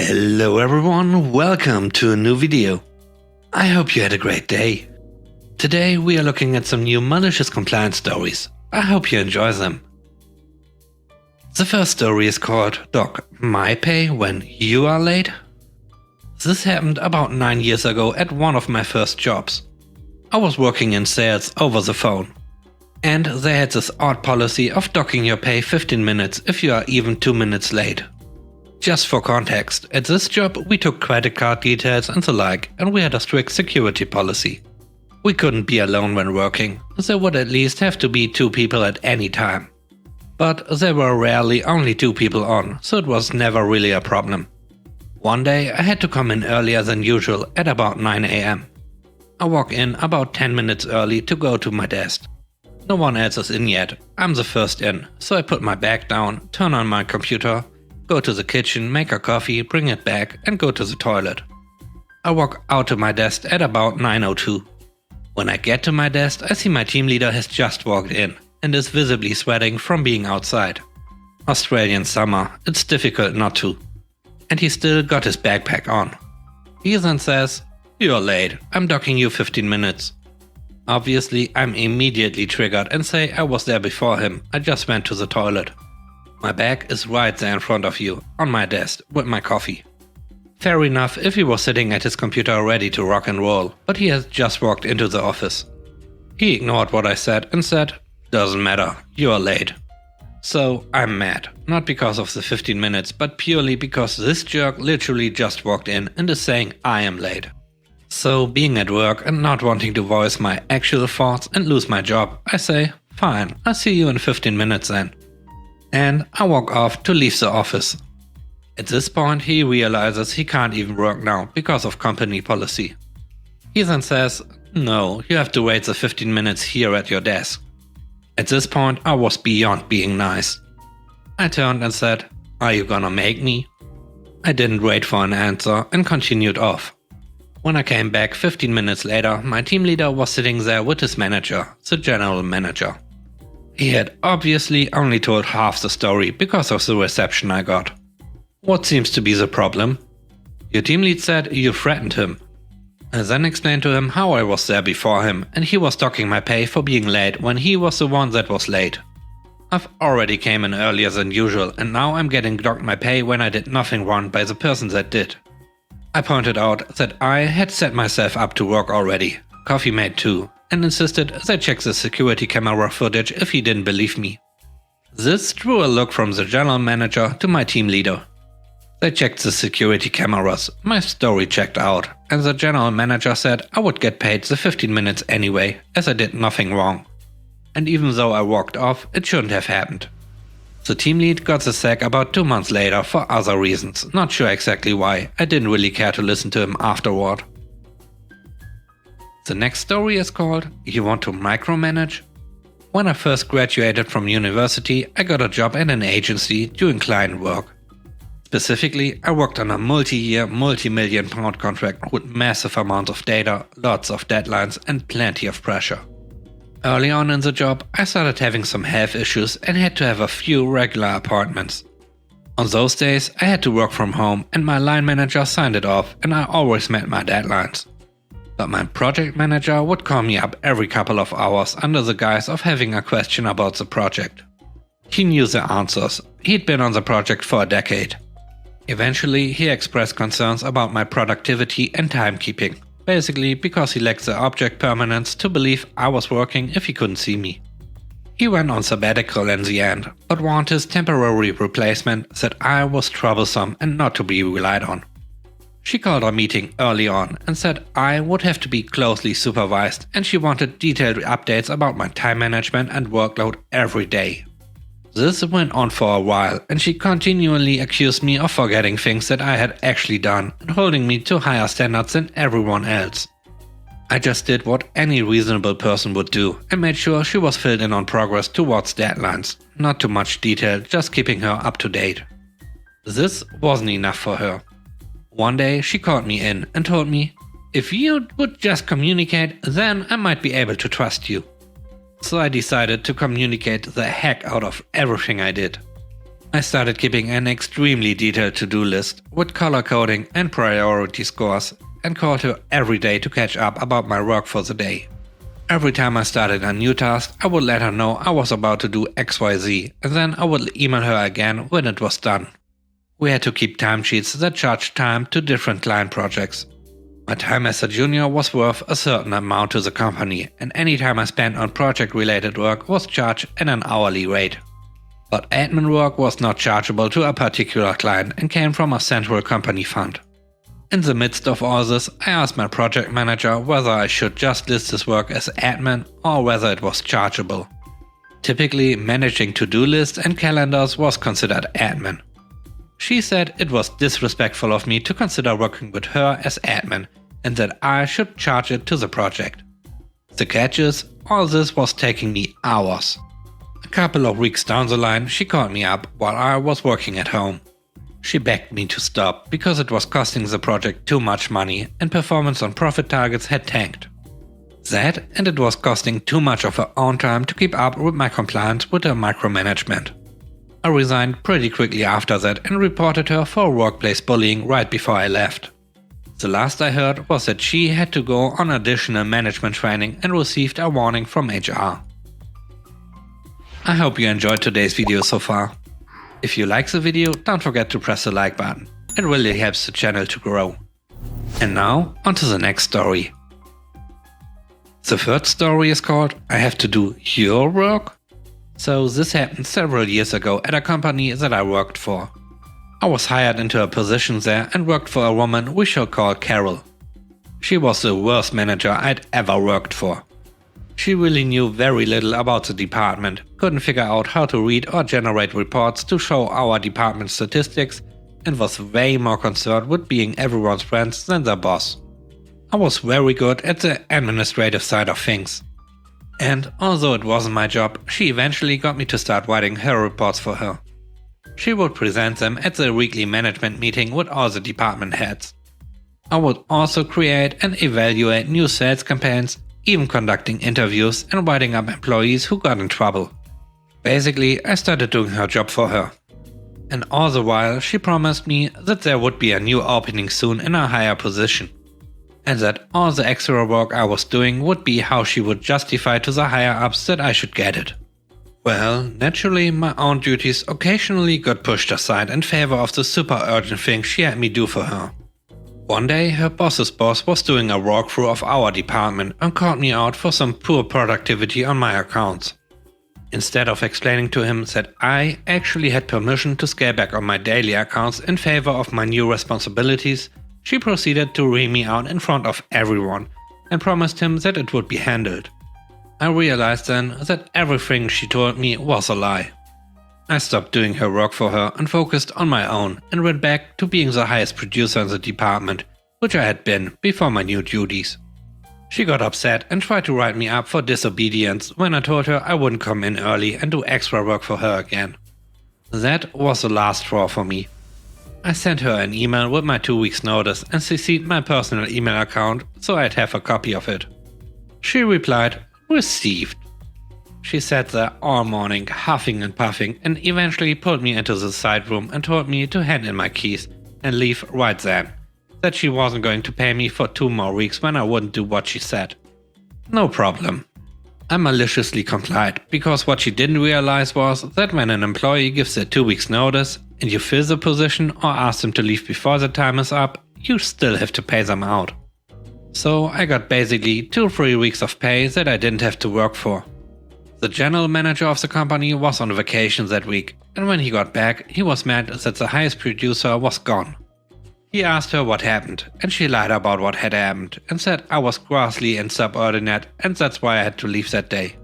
Hello everyone, welcome to a new video. I hope you had a great day. Today we are looking at some new malicious compliance stories. I hope you enjoy them. The first story is called Doc My Pay When You Are Late. This happened about 9 years ago at one of my first jobs. I was working in sales over the phone. And they had this odd policy of docking your pay 15 minutes if you are even 2 minutes late. Just for context, at this job we took credit card details and the like, and we had a strict security policy. We couldn't be alone when working, there would at least have to be 2 people at any time. But there were rarely only 2 people on, so it was never really a problem. One day I had to come in earlier than usual at about 9 AM. I walk in about 10 minutes early to go to my desk. No one else is in yet, I'm the first in, so I put my bag down, turn on my computer, go to the kitchen, make a coffee, bring it back and go to the toilet. I walk out to my desk at about 9:02. When I get to my desk, I see my team leader has just walked in and is visibly sweating from being outside. Australian summer, it's difficult not to. And he still got his backpack on. He then says, "You're late, I'm docking you 15 minutes. Obviously, I'm immediately triggered and say I was there before him, I just went to the toilet. My bag is right there in front of you, on my desk, with my coffee." Fair enough if he was sitting at his computer ready to rock and roll, but he has just walked into the office. He ignored what I said and said, "Doesn't matter, you're late." So I'm mad, not because of the 15 minutes, but purely because this jerk literally just walked in and is saying I am late. So being at work and not wanting to voice my actual thoughts and lose my job, I say, "Fine, I'll see you in 15 minutes then." And I walk off to leave the office. At this point he realizes he can't even work now because of company policy. He then says, "No, you have to wait the 15 minutes here at your desk." At this point I was beyond being nice. I turned and said, "Are you gonna make me?" I didn't wait for an answer and continued off. When I came back 15 minutes later, my team leader was sitting there with his manager, the general manager. He had obviously only told half the story because of the reception I got. What seems to be the problem? Your team lead said you threatened him. I then explained to him how I was there before him and he was docking my pay for being late when he was the one that was late. I've already came in earlier than usual and now I'm getting docked my pay when I did nothing wrong by the person that did. I pointed out that I had set myself up to work already, coffee made too, and insisted they check the security camera footage if he didn't believe me. This drew a look from the general manager to my team leader. They checked the security cameras, my story checked out, and the general manager said I would get paid the 15 minutes anyway, as I did nothing wrong. And even though I walked off, it shouldn't have happened. The team lead got the sack about 2 months later for other reasons, not sure exactly why, I didn't really care to listen to him afterward. The next story is called You Want to Micromanage? When I first graduated from university, I got a job at an agency doing client work. Specifically, I worked on a multi-year, multi-million pound contract with massive amounts of data, lots of deadlines and plenty of pressure. Early on in the job, I started having some health issues and had to have a few regular appointments. On those days, I had to work from home and my line manager signed it off and I always met my deadlines. But my project manager would call me up every couple of hours under the guise of having a question about the project. He knew the answers, he'd been on the project for a decade. Eventually he expressed concerns about my productivity and timekeeping, basically because he lacked the object permanence to believe I was working if he couldn't see me. He went on sabbatical in the end, but warned his temporary replacement that I was troublesome and not to be relied on. She called a meeting early on and said I would have to be closely supervised and she wanted detailed updates about my time management and workload every day. This went on for a while and she continually accused me of forgetting things that I had actually done and holding me to higher standards than everyone else. I just did what any reasonable person would do and made sure she was filled in on progress towards deadlines, not too much detail, just keeping her up to date. This wasn't enough for her. One day she called me in and told me, "If you would just communicate, then I might be able to trust you." So I decided to communicate the heck out of everything I did. I started keeping an extremely detailed to-do list with color coding and priority scores and called her every day to catch up about my work for the day. Every time I started a new task, I would let her know I was about to do XYZ, and then I would email her again when it was done. We had to keep timesheets that charged time to different client projects. My time as a junior was worth a certain amount to the company, and any time I spent on project-related work was charged at an hourly rate. But admin work was not chargeable to a particular client and came from a central company fund. In the midst of all this, I asked my project manager whether I should just list this work as admin or whether it was chargeable. Typically, managing to-do lists and calendars was considered admin. She said it was disrespectful of me to consider working with her as admin and that I should charge it to the project. The catch is, all this was taking me hours. A couple of weeks down the line, she called me up while I was working at home. She begged me to stop because it was costing the project too much money and performance on profit targets had tanked. That, and it was costing too much of her own time to keep up with my compliance with her micromanagement. I resigned pretty quickly after that and reported her for workplace bullying right before I left. The last I heard was that she had to go on additional management training and received a warning from HR. I hope you enjoyed today's video so far. If you like the video, don't forget to press the like button. It really helps the channel to grow. And now, on to the next story. The third story is called I Have to Do Your Work? So this happened several years ago at a company that I worked for. I was hired into a position there and worked for a woman we shall call Carol. She was the worst manager I'd ever worked for. She really knew very little about the department, couldn't figure out how to read or generate reports to show our department statistics, and was way more concerned with being everyone's friends than their boss. I was very good at the administrative side of things. And although it wasn't my job, she eventually got me to start writing her reports for her. She would present them at the weekly management meeting with all the department heads. I would also create and evaluate new sales campaigns, even conducting interviews and writing up employees who got in trouble. Basically, I started doing her job for her. And all the while, she promised me that there would be a new opening soon in a higher position. And that all the extra work I was doing would be how she would justify to the higher-ups that I should get it. Well, naturally, my own duties occasionally got pushed aside in favor of the super urgent thing she had me do for her. One day, her boss's boss was doing a walkthrough of our department and called me out for some poor productivity on my accounts. Instead of explaining to him that I actually had permission to scale back on my daily accounts in favor of my new responsibilities, she proceeded to ream me out in front of everyone and promised him that it would be handled. I realized then that everything she told me was a lie. I stopped doing her work for her and focused on my own and went back to being the highest producer in the department, which I had been before my new duties. She got upset and tried to write me up for disobedience when I told her I wouldn't come in early and do extra work for her again. That was the last straw for me. I sent her an email with my 2 weeks notice and CC'd my personal email account so I'd have a copy of it. She replied, "Received." She sat there all morning, huffing and puffing, and eventually pulled me into the side room and told me to hand in my keys and leave right then. That she wasn't going to pay me for 2 more weeks when I wouldn't do what she said. No problem. I maliciously complied, because what she didn't realize was that when an employee gives a 2 weeks notice and you fill the position or ask them to leave before the time is up, you still have to pay them out. So I got basically 2 free weeks of pay that I didn't have to work for. The general manager of the company was on vacation that week, and when he got back, he was mad that the highest producer was gone. He asked her what happened, and she lied about what had happened and said I was grossly insubordinate and that's why I had to leave that day.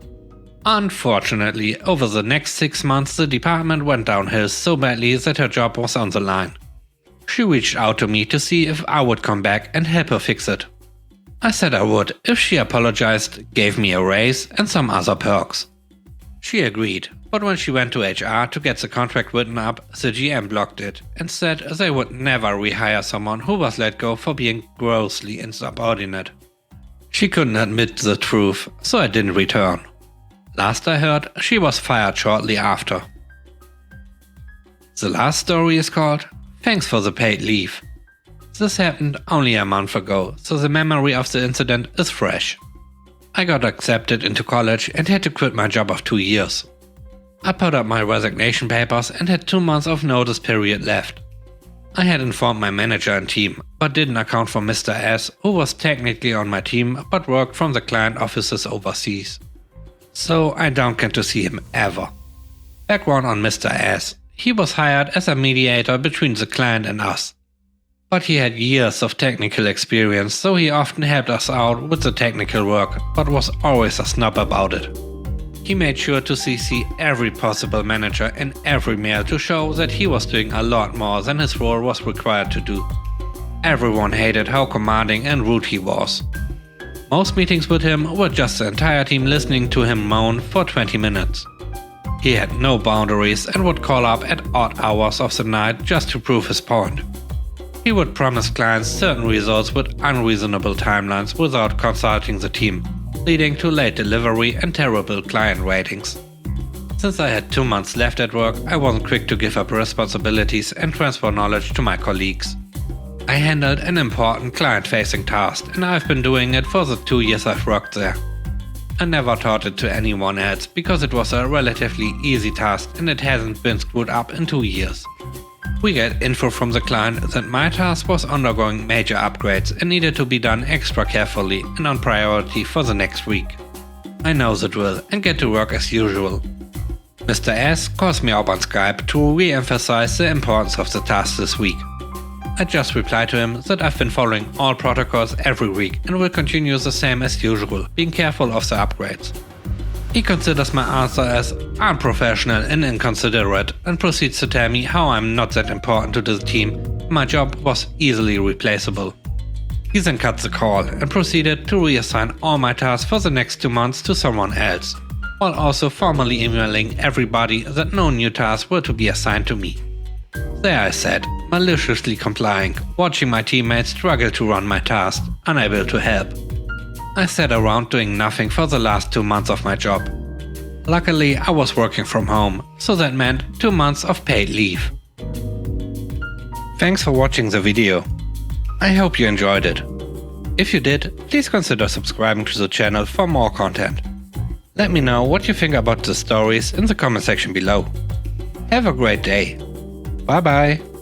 Unfortunately, over the next 6 months the department went downhill so badly that her job was on the line. She reached out to me to see if I would come back and help her fix it. I said I would if she apologized, gave me a raise and some other perks. She agreed, but when she went to HR to get the contract written up, the GM blocked it and said they would never rehire someone who was let go for being grossly insubordinate. She couldn't admit the truth, so I didn't return. Last I heard, she was fired shortly after. The last story is called Thanks for the Paid Leave. This happened only a month ago, so the memory of the incident is fresh. I got accepted into college and had to quit my job of 2 years. I put up my resignation papers and had 2 months of notice period left. I had informed my manager and team, but didn't account for Mr. S, who was technically on my team but worked from the client offices overseas. So I don't get to see him ever. Background on Mr. S. He was hired as a mediator between the client and us. But he had years of technical experience, so he often helped us out with the technical work, but was always a snob about it. He made sure to CC every possible manager in every mail to show that he was doing a lot more than his role was required to do. Everyone hated how commanding and rude he was. Most meetings with him were just the entire team listening to him moan for 20 minutes. He had no boundaries and would call up at odd hours of the night just to prove his point. He would promise clients certain results with unreasonable timelines without consulting the team, leading to late delivery and terrible client ratings. Since I had 2 months left at work, I wasn't quick to give up responsibilities and transfer knowledge to my colleagues. I handled an important client-facing task, and I've been doing it for the 2 years I've worked there. I never taught it to anyone else because it was a relatively easy task and it hasn't been screwed up in 2 years. We get info from the client that my task was undergoing major upgrades and needed to be done extra carefully and on priority for the next week. I know the drill and get to work as usual. Mr. S calls me up on Skype to re-emphasize the importance of the task this week. I just reply to him that I've been following all protocols every week and will continue the same as usual, being careful of the upgrades. He considers my answer as unprofessional and inconsiderate and proceeds to tell me how I'm not that important to the team and my job was easily replaceable. He then cut the call and proceeded to reassign all my tasks for the next 2 months to someone else, while also formally emailing everybody that no new tasks were to be assigned to me. There I sat, maliciously complying, watching my teammates struggle to run my task, unable to help. I sat around doing nothing for the last 2 months of my job. Luckily, I was working from home, so that meant 2 months of paid leave. Thanks for watching the video. I hope you enjoyed it. If you did, please consider subscribing to the channel for more content. Let me know what you think about the stories in the comment section below. Have a great day. Bye bye.